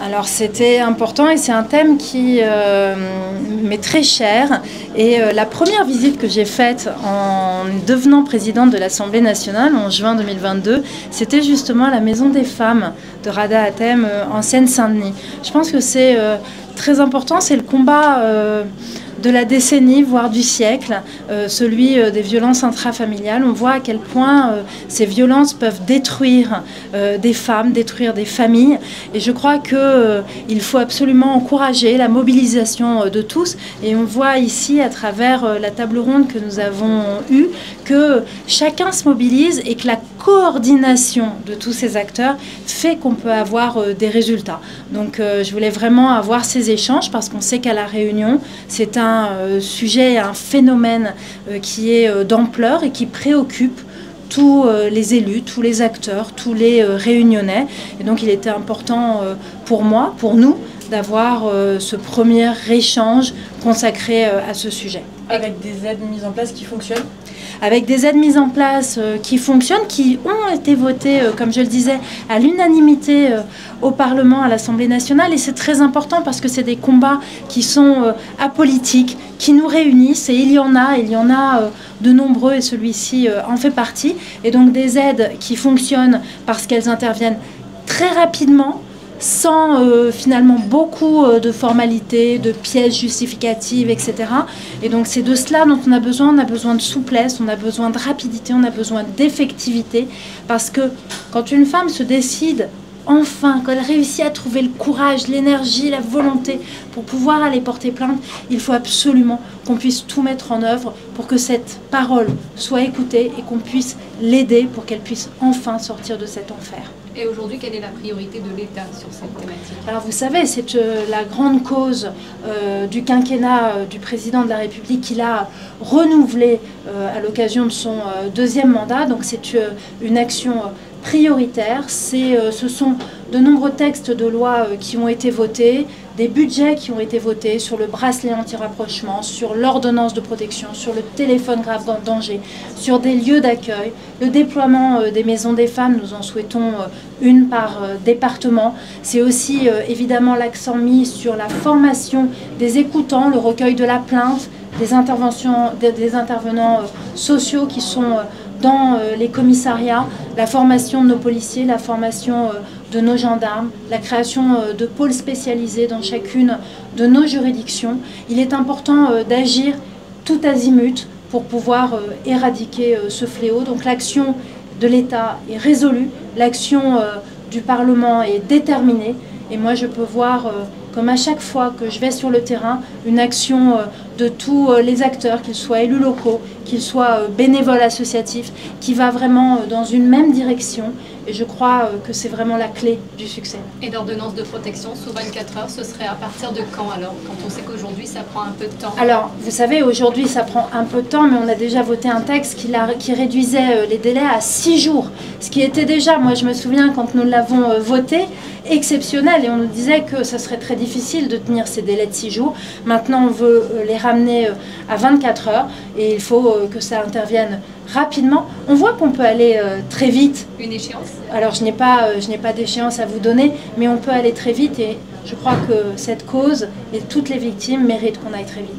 Alors c'était important et c'est un thème qui m'est très cher. Et la première visite que j'ai faite en devenant présidente de l'Assemblée nationale en juin 2022, c'était justement à la Maison des femmes de Rada Hatem en Seine-Saint-Denis. Je pense que c'est très important, c'est le combat de la décennie, voire du siècle, celui des violences intrafamiliales. On voit à quel point ces violences peuvent détruire des femmes, détruire des familles. Et je crois qu'il faut absolument encourager la mobilisation de tous. Et on voit ici, à travers la table ronde que nous avons eue, que chacun se mobilise et que la coordination de tous ces acteurs fait qu'on peut avoir des résultats. Donc je voulais vraiment avoir ces échanges parce qu'on sait qu'à La Réunion, c'est un sujet, un phénomène qui est d'ampleur et qui préoccupe tous les élus, tous les acteurs, tous les Réunionnais. Et donc il était important pour moi, pour nous, d'avoir ce premier échange consacré à ce sujet. Avec des aides mises en place qui fonctionnent ? Avec des aides mises en place qui fonctionnent, qui ont été votées, comme je le disais, à l'unanimité au Parlement, à l'Assemblée nationale. Et c'est très important parce que c'est des combats qui sont apolitiques, qui nous réunissent. Et il y en a de nombreux et celui-ci en fait partie. Et donc des aides qui fonctionnent parce qu'elles interviennent très rapidement, sans finalement beaucoup de formalités, de pièces justificatives, etc. Et donc c'est de cela dont on a besoin de souplesse, on a besoin de rapidité, on a besoin d'effectivité, parce que quand une femme se décide, enfin, quand elle réussit à trouver le courage, l'énergie, la volonté pour pouvoir aller porter plainte, il faut absolument qu'on puisse tout mettre en œuvre pour que cette parole soit écoutée et qu'on puisse l'aider pour qu'elle puisse enfin sortir de cet enfer. Et aujourd'hui, quelle est la priorité de l'État sur cette thématique? Alors vous savez, c'est la grande cause du quinquennat du président de la République qu'il a renouvelé à l'occasion de son deuxième mandat. Donc c'est une action prioritaire. Ce sont de nombreux textes de loi qui ont été votés, des budgets qui ont été votés sur le bracelet anti-rapprochement, sur l'ordonnance de protection, sur le téléphone grave danger, sur des lieux d'accueil, le déploiement des maisons des femmes, nous en souhaitons une par département. C'est aussi évidemment l'accent mis sur la formation des écoutants, le recueil de la plainte, des intervenants sociaux qui sont dans les commissariats, la formation de nos policiers, la formation de nos gendarmes, la création de pôles spécialisés dans chacune de nos juridictions. Il est important d'agir tout azimut pour pouvoir éradiquer ce fléau. Donc l'action de l'État est résolue, l'action du Parlement est déterminée. Et moi, je peux voir, comme à chaque fois que je vais sur le terrain, une action de tous les acteurs, qu'ils soient élus locaux, qu'ils soient bénévoles associatifs, qui va vraiment dans une même direction. Et je crois que c'est vraiment la clé du succès. Et l'ordonnance de protection sous 24 heures, ce serait à partir de quand alors? Quand on sait qu'aujourd'hui, ça prend un peu de temps. Alors, vous savez, aujourd'hui, ça prend un peu de temps, mais on a déjà voté un texte qui réduisait les délais à 6 jours. Ce qui était déjà, moi je me souviens quand nous l'avons voté, exceptionnel. Et on nous disait que ça serait très difficile de tenir ces délais de 6 jours. Maintenant, on veut les ramener à 24 heures. Et il faut que ça intervienne rapidement. On voit qu'on peut aller très vite. Une échéance? Alors je n'ai pas d'échéance à vous donner, mais on peut aller très vite et je crois que cette cause et toutes les victimes méritent qu'on aille très vite.